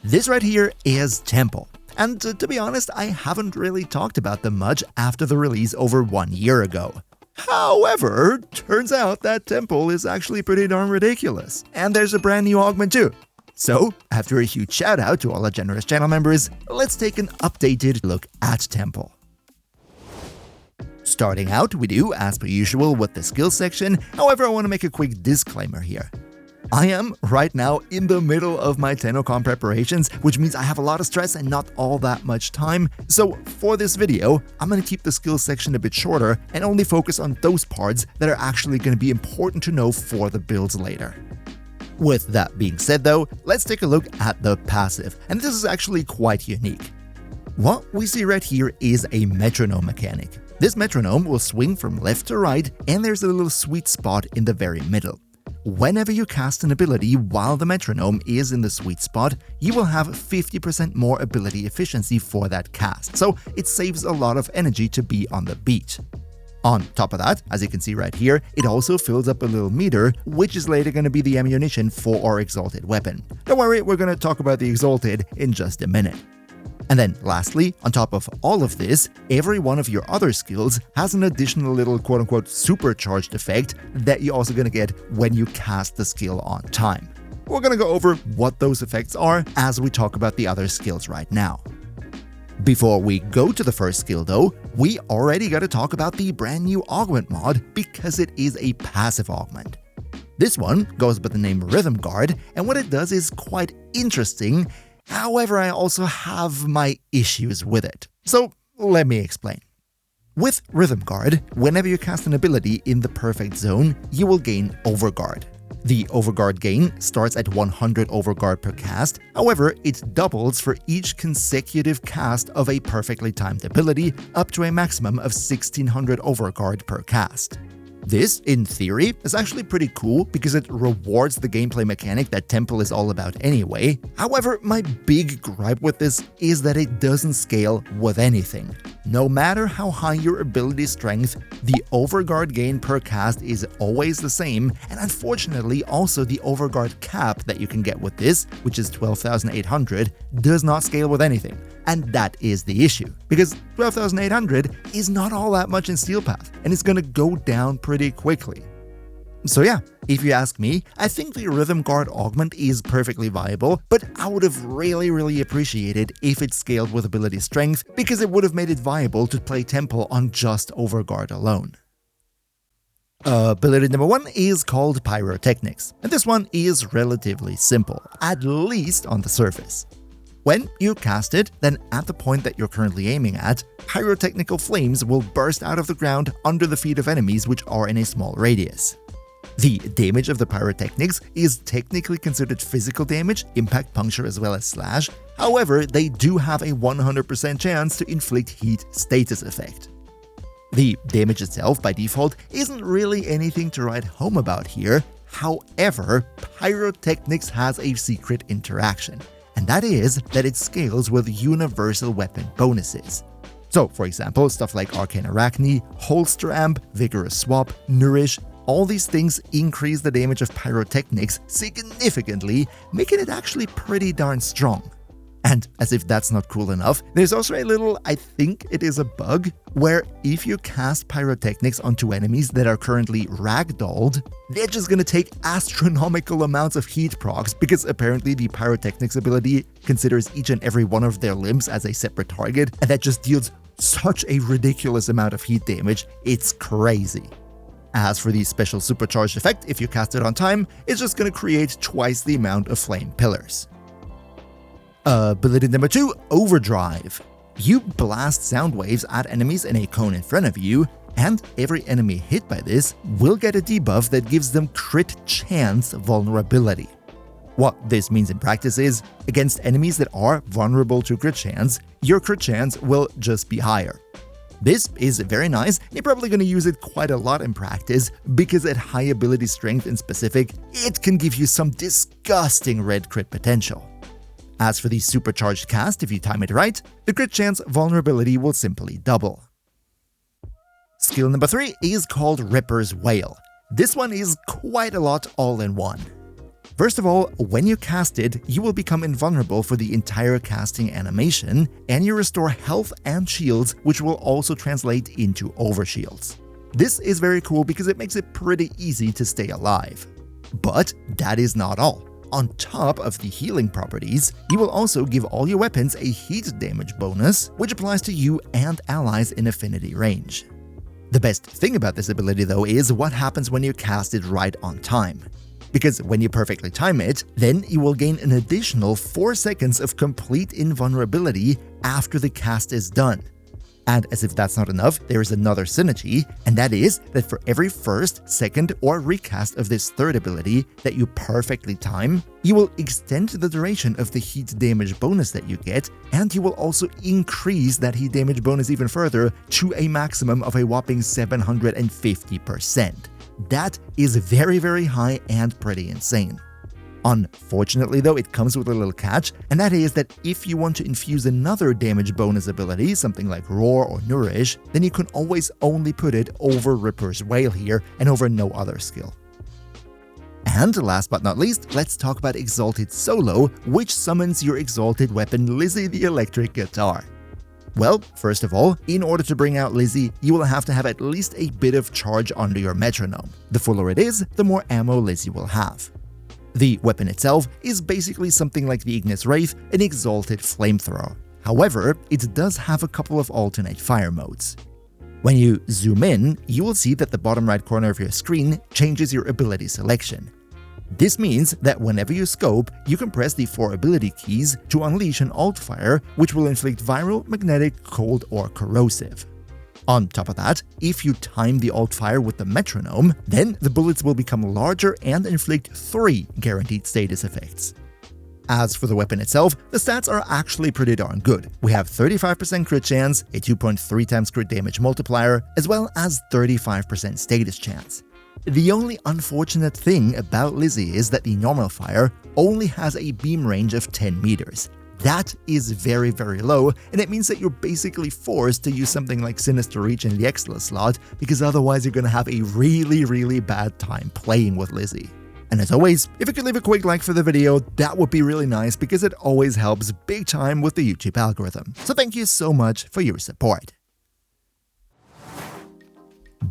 This right here is Temple. And to be honest, I haven't really talked about them much after the release over 1 year ago. However, turns out that Temple is actually pretty darn ridiculous. And there's a brand new augment too. So, after a huge shout out to all our generous channel members, let's take an updated look at Temple. Starting out, we do, as per usual, with the skills section. However, I want to make a quick disclaimer here. I am right now in the middle of my TennoCon preparations, which means I have a lot of stress and not all that much time. So for this video, I'm going to keep the skills section a bit shorter and only focus on those parts that are actually going to be important to know for the builds later. With that being said though, let's take a look at the passive, and this is actually quite unique. What we see right here is a metronome mechanic. This metronome will swing from left to right, and there's a little sweet spot in the very middle. Whenever you cast an ability while the metronome is in the sweet spot, you will have 50% more ability efficiency for that cast, so it saves a lot of energy to be on the beat. On top of that, as you can see right here, it also fills up a little meter, which is later going to be the ammunition for our Exalted weapon. Don't worry, we're going to talk about the Exalted in just a minute. And then lastly, on top of all of this, every one of your other skills has an additional little quote-unquote supercharged effect that you're also going to get when you cast the skill on time. We're going to go over what those effects are as we talk about the other skills right now. Before we go to the first skill though, we already got to talk about the brand new Augment Mod because it is a passive augment. This one goes by the name Rythm Guard, and what it does is quite interesting. However, I also have my issues with it. So let me explain. With Rythm Guard, whenever you cast an ability in the perfect zone, you will gain Overguard. The Overguard gain starts at 100 Overguard per cast, however, it doubles for each consecutive cast of a perfectly timed ability up to a maximum of 1600 Overguard per cast. This, in theory, is actually pretty cool because it rewards the gameplay mechanic that Temple is all about anyway. However, my big gripe with this is that it doesn't scale with anything. No matter how high your ability strength, the Overguard gain per cast is always the same, and unfortunately also the Overguard cap that you can get with this, which is 12,800, does not scale with anything. And that is the issue, because 12,800 is not all that much in Steel Path, and it's gonna go down pretty quickly. So yeah, if you ask me, I think the Rythm Guard augment is perfectly viable, but I would have really appreciated if it scaled with ability strength, because it would have made it viable to play Temple on just Overguard alone. Ability number 1 is called Pyrotechnics, and this one is relatively simple, at least on the surface. When you cast it, then at the point that you're currently aiming at, pyrotechnical flames will burst out of the ground under the feet of enemies which are in a small radius. The damage of the pyrotechnics is technically considered physical damage, impact, puncture, as well as slash. However, they do have a 100% chance to inflict heat status effect. The damage itself, by default, isn't really anything to write home about here. However, pyrotechnics has a secret interaction, and that is that it scales with universal weapon bonuses. So, for example, stuff like Arcane Arachne, Holster Amp, Vigorous Swap, Nourish, all these things increase the damage of pyrotechnics significantly, making it actually pretty darn strong. And as if that's not cool enough, there's also a little, I think it is a bug, where if you cast pyrotechnics onto enemies that are currently ragdolled, they're just gonna take astronomical amounts of heat procs, because apparently the pyrotechnics ability considers each and every one of their limbs as a separate target, and that just deals such a ridiculous amount of heat damage, it's crazy. As for the special supercharged effect, if you cast it on time, it's just gonna create twice the amount of flame pillars. Ability number 2, Overdrive. You blast sound waves at enemies in a cone in front of you, and every enemy hit by this will get a debuff that gives them crit chance vulnerability. What this means in practice is, against enemies that are vulnerable to crit chance, your crit chance will just be higher. This is very nice. You're probably going to use it quite a lot in practice, because at high ability strength in specific, it can give you some disgusting red crit potential. As for the supercharged cast, if you time it right, the crit chance vulnerability will simply double. Skill number 3 is called Ripper's Wail. This one is quite a lot all in one. First of all, when you cast it, you will become invulnerable for the entire casting animation, and you restore health and shields, which will also translate into overshields. This is very cool because it makes it pretty easy to stay alive. But that is not all. On top of the healing properties, you will also give all your weapons a heat damage bonus, which applies to you and allies in affinity range. The best thing about this ability though is what happens when you cast it right on time. Because when you perfectly time it, then you will gain an additional 4 seconds of complete invulnerability after the cast is done. And as if that's not enough, there is another synergy, and that is that for every first, second, or recast of this third ability that you perfectly time, you will extend the duration of the heat damage bonus that you get, and you will also increase that heat damage bonus even further to a maximum of a whopping 750%. That is very, very high and pretty insane. Unfortunately though, it comes with a little catch, and that is that if you want to infuse another damage bonus ability, something like Roar or Nourish, then you can always only put it over Ripper's Wail here and over no other skill. And last but not least, let's talk about Exalted Solo, which summons your exalted weapon Lizzy the Electric Guitar. Well, first of all, in order to bring out Lizzy, you will have to have at least a bit of charge under your metronome. The fuller it is, the more ammo Lizzy will have. The weapon itself is basically something like the Ignis Wraith, an exalted flamethrower. However, it does have a couple of alternate fire modes. When you zoom in, you will see that the bottom right corner of your screen changes your ability selection. This means that whenever you scope, you can press the 4 ability keys to unleash an alt fire, which will inflict viral, magnetic, cold, or corrosive. On top of that, if you time the alt fire with the metronome, then the bullets will become larger and inflict 3 guaranteed status effects. As for the weapon itself, the stats are actually pretty darn good. We have 35% crit chance, a 2.3 times crit damage multiplier, as well as 35% status chance. The only unfortunate thing about Lizzy is that the normal fire only has a beam range of 10 meters. That is very, very low, and it means that you're basically forced to use something like Sinister Reach in the Excellence slot, because otherwise you're gonna have a really, really bad time playing with Lizzy. And as always, if you could leave a quick like for the video, that would be really nice because it always helps big time with the YouTube algorithm. So thank you so much for your support.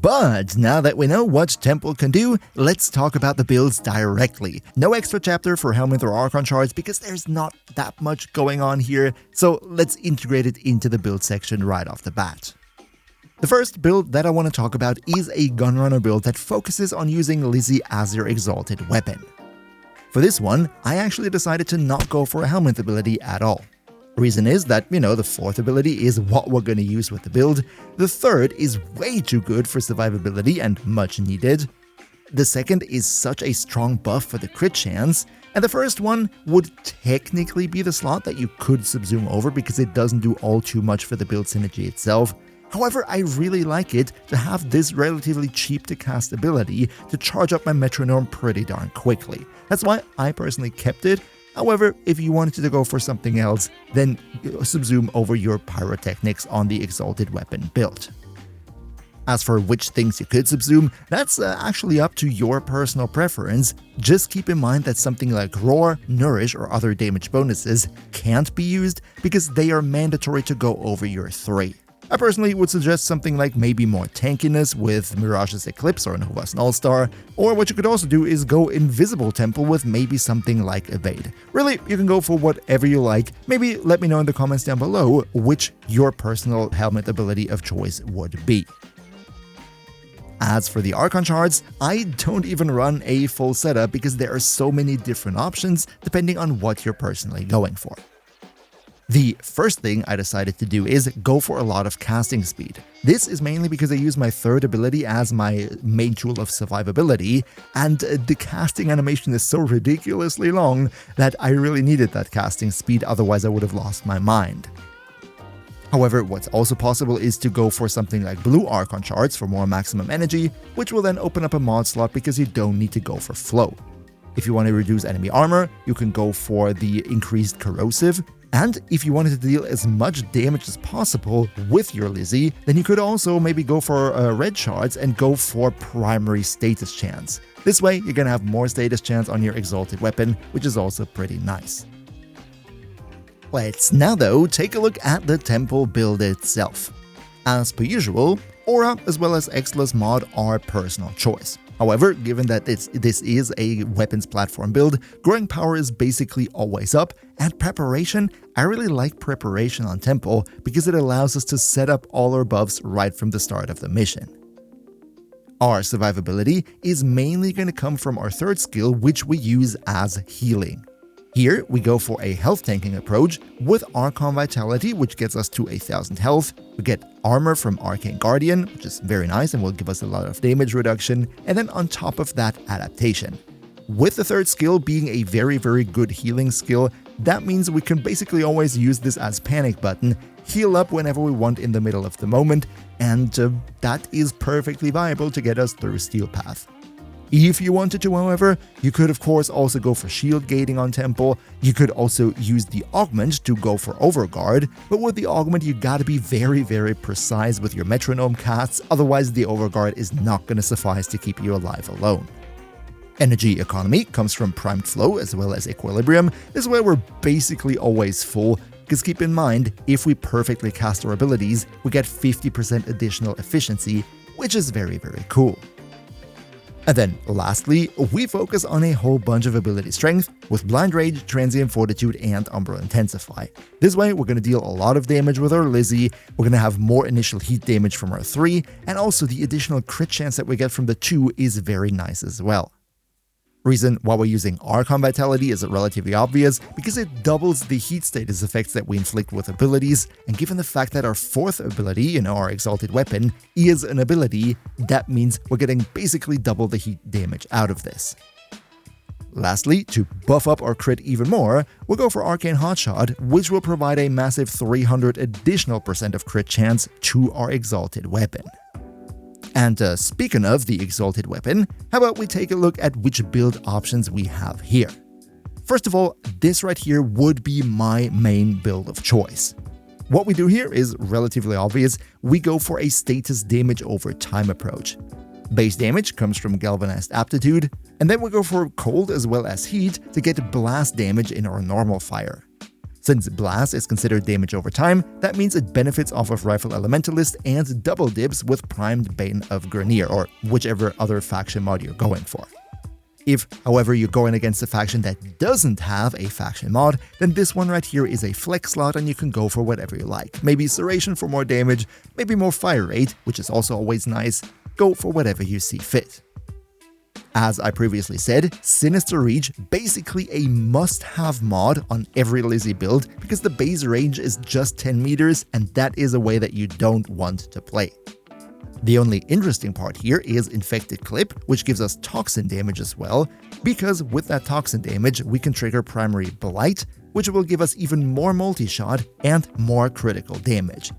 But now that we know what Temple can do, let's talk about the builds directly. No extra chapter for Helmet or Archon shards because there's not that much going on here, so let's integrate it into the build section right off the bat. The first build that I want to talk about is a Gunrunner build that focuses on using Lizzy as your exalted weapon. For this one, I actually decided to not go for a Helmet ability at all. Reason is that, the 4th ability is what we're going to use with the build, the 3rd is way too good for survivability and much needed, the 2nd is such a strong buff for the crit chance, and the first one would technically be the slot that you could subsume over because it doesn't do all too much for the build synergy itself. However, I really like it to have this relatively cheap to cast ability to charge up my metronome pretty darn quickly. That's why I personally kept it. However, if you wanted to go for something else, then subsume over your Pyrotechnics on the Exalted weapon build. As for which things you could subsume, that's actually up to your personal preference. Just keep in mind that something like Roar, Nourish, or other damage bonuses can't be used because they are mandatory to go over your 3. I personally would suggest something like maybe more tankiness with Mirage's Eclipse or Nova's All-Star, or what you could also do is go Invisible Temple with maybe something like Evade. Really, you can go for whatever you like. Maybe let me know in the comments down below which your personal helmet ability of choice would be. As for the Archon shards, I don't even run a full setup because there are so many different options depending on what you're personally going for. The first thing I decided to do is go for a lot of casting speed. This is mainly because I use my 3rd ability as my main tool of survivability, and the casting animation is so ridiculously long that I really needed that casting speed, otherwise I would have lost my mind. However, what's also possible is to go for something like blue Archon shards for more maximum energy, which will then open up a mod slot because you don't need to go for flow. If you want to reduce enemy armor, you can go for the increased corrosive. And if you wanted to deal as much damage as possible with your Lizzy, then you could also maybe go for red shards and go for primary status chance. This way, you're gonna have more status chance on your Exalted weapon, which is also pretty nice. Let's now though take a look at the temple build itself. As per usual, Aura as well as Exalted mod are personal choice. However, given that this is a weapons platform build, growing power is basically always up, and preparation, I really like preparation on Temple because it allows us to set up all our buffs right from the start of the mission. Our survivability is mainly going to come from our third skill, which we use as healing. Here, we go for a health tanking approach with Archon Vitality, which gets us to 1000 health. We get armor from Arcane Guardian, which is very nice and will give us a lot of damage reduction, and then on top of that, adaptation. With the third skill being a very good healing skill, that means we can basically always use this as panic button, heal up whenever we want in the middle of the moment, and that is perfectly viable to get us through Steel Path. If you wanted to, however, you could of course also go for shield gating on Temple. You could also use the Augment to go for Overguard, but with the Augment you gotta be very precise with your metronome casts, otherwise the Overguard is not gonna suffice to keep you alive alone. Energy economy comes from primed flow as well as equilibrium. This is where we're basically always full, because keep in mind, if we perfectly cast our abilities, we get 50% additional efficiency, which is very cool. And then, lastly, we focus on a whole bunch of ability strength with Blind Rage, Transient Fortitude, and Umbral Intensify. This way, we're going to deal a lot of damage with our Lizzy, we're going to have more initial heat damage from our 3, and also the additional crit chance that we get from the 2 is very nice as well. Reason why we're using Archon Vitality is relatively obvious, because it doubles the heat status effects that we inflict with abilities, and given the fact that our fourth ability, our Exalted weapon, is an ability, that means we're getting basically double the heat damage out of this. Lastly, to buff up our crit even more, we'll go for Arcane Hotshot, which will provide a massive 300 additional % of crit chance to our Exalted weapon. And speaking of the Exalted weapon, how about we take a look at which build options we have here. First of all, this right here would be my main build of choice. What we do here is relatively obvious. We go for a status damage over time approach. Base damage comes from Galvanized Aptitude, and then we go for cold as well as heat to get blast damage in our normal fire. Since blast is considered damage over time, that means it benefits off of Rifle Elementalist and double dips with Primed Bane of Grenier, or whichever other faction mod you're going for. If, however, you're going against a faction that doesn't have a faction mod, then this one right here is a flex slot and you can go for whatever you like. Maybe Serration for more damage, maybe more fire rate, which is also always nice. Go for whatever you see fit. As I previously said, Sinister Reach basically a must-have mod on every Lizzy build because the base range is just 10 meters and that is a way that you don't want to play. The only interesting part here is Infected Clip, which gives us toxin damage as well, because with that toxin damage we can trigger Primary Blight, which will give us even more multi-shot and more critical damage.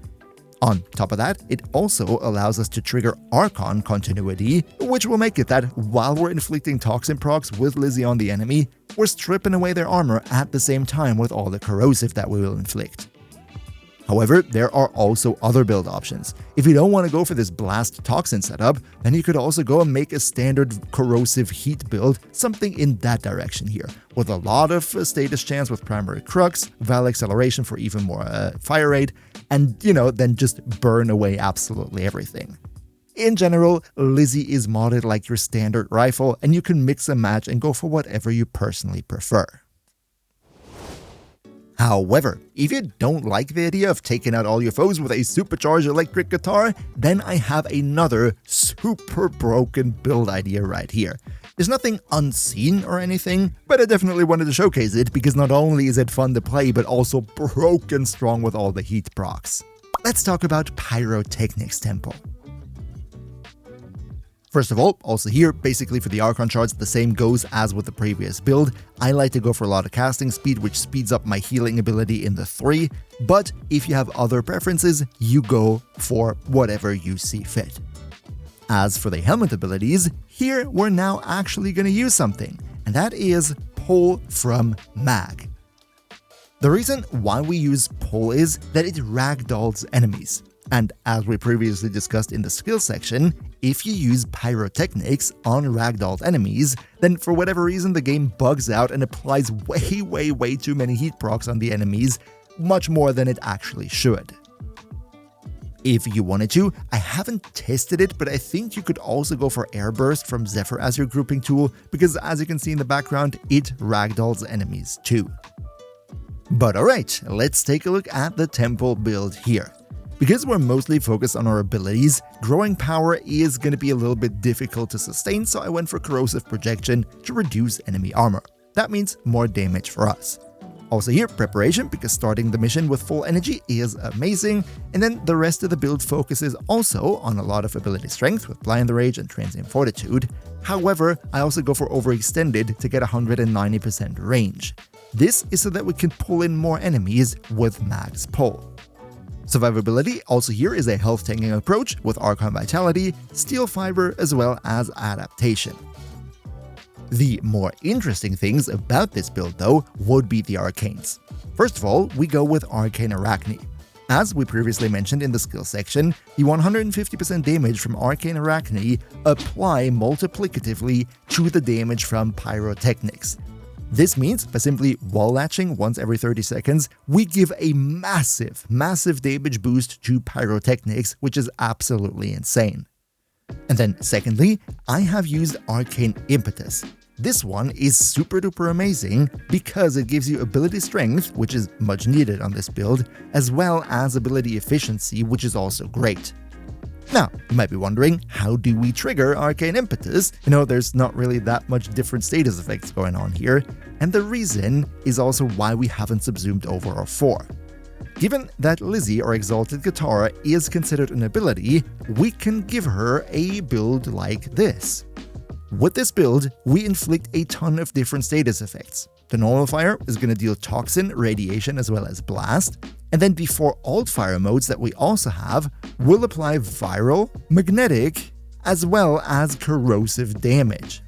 On top of that, it also allows us to trigger Archon Continuity, which will make it that while we're inflicting toxin procs with Lizzy on the enemy, we're stripping away their armor at the same time with all the corrosive that we will inflict. However, there are also other build options. If you don't want to go for this blast toxin setup, then you could also go and make a standard corrosive heat build, something in that direction here, with a lot of status chance with primary crux, Val acceleration for even more fire rate, and then just burn away absolutely everything. In general, Lizzy is modded like your standard rifle, and you can mix and match and go for whatever you personally prefer. However, if you don't like the idea of taking out all your foes with a supercharged electric guitar, then I have another super broken build idea right here. There's nothing unseen or anything, but I definitely wanted to showcase it because not only is it fun to play, but also broken strong with all the heat procs. Let's talk about Pyrotechnics Temple. First of all, also here, basically for the Archon charts, the same goes as with the previous build. I like to go for a lot of casting speed, which speeds up my healing ability in the 3, but if you have other preferences, you go for whatever you see fit. As for the helmet abilities, here we're now actually going to use something. and that is pull from mag. The reason why we use pull is that it ragdolls enemies. And as we previously discussed in the skill section, if you use Pyrotechnics on ragdolled enemies, then for whatever reason the game bugs out and applies way too many heat procs on the enemies, much more than it actually should. If you wanted to, I haven't tested it, but I think you could also go for Air Burst from Zephyr as your grouping tool, because as you can see in the background, it ragdolls enemies too. But alright, let's take a look at the temple build here. Because we're mostly focused on our abilities, growing power is going to be a little bit difficult to sustain, so I went for corrosive projection to reduce enemy armor. That means more damage for us. Also here, preparation, because starting the mission with full energy is amazing, and then the rest of the build focuses also on a lot of ability strength with Blind the Rage and Transient Fortitude. However, I also go for Overextended to get 190% range. This is so that we can pull in more enemies with max pull. Survivability also here is a health tanking approach with Archon Vitality, Steel Fiber, as well as Adaptation. The more interesting things about this build though would be the arcanes. First of all, we go with Arcane Arachne. As we previously mentioned in the skill section, the 150% damage from Arcane Arachne apply multiplicatively to the damage from Pyrotechnics. This means by simply wall latching once every 30 seconds, we give a massive damage boost to Pyrotechnics, which is absolutely insane. And then secondly, I have used Arcane Impetus. This one is super duper amazing because it gives you ability strength, which is much needed on this build, as well as ability efficiency, which is also great. Now, you might be wondering, how do we trigger Arcane Impetus? There's not really that much different status effects going on here, and the reason is also why we haven't subsumed over our 4. Given that Lizzy or Exalted Guitar is considered an ability, we can give her a build like this. With this build, we inflict a ton of different status effects. The normal fire is going to deal Toxin, Radiation, as well as Blast, and then the 4 alt fire modes that we also have will apply Viral, Magnetic, as well as Corrosive damage.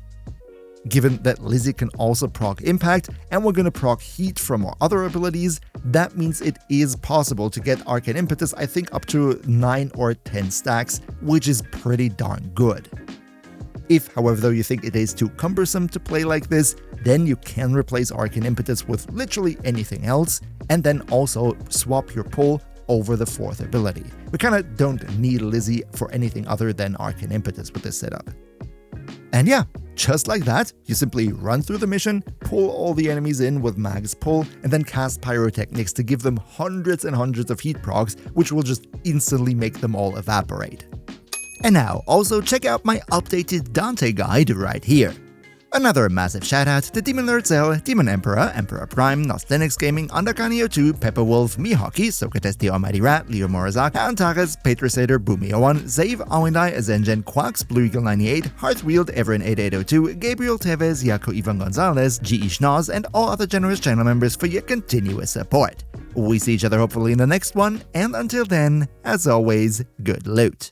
Given that Lizzy can also proc Impact, and we're going to proc Heat from our other abilities, that means it is possible to get Arcane Impetus, I think up to 9 or 10 stacks, which is pretty darn good. If, however, though you think it is too cumbersome to play like this, then you can replace Arcane Impetus with literally anything else, and then also swap your pull over the 4th ability. We kinda don't need Lizzy for anything other than Arcane Impetus with this setup. And yeah, just like that, you simply run through the mission, pull all the enemies in with max pull, and then cast Pyrotechnics to give them hundreds and hundreds of heat procs, which will just instantly make them all evaporate. And now, also check out my updated Dante guide right here. Another massive shoutout to Demon Lord Zell, Demon Emperor, Emperor Prime, Nostlenix Gaming, Undercanio2, Pepperwolf, Mihawki, Socrates the Almighty Rat, Leo Morazak, Antares, Patrasator, Boomio1, Zave, Awendai, Azengen, Quax, Blue Eagle 98, Hearthwield, Everin 8802, Gabriel Tevez, Jaco Ivan Gonzalez, G.E. Schnoz, and all other generous channel members for your continuous support. We see each other hopefully in the next one, and until then, as always, good loot.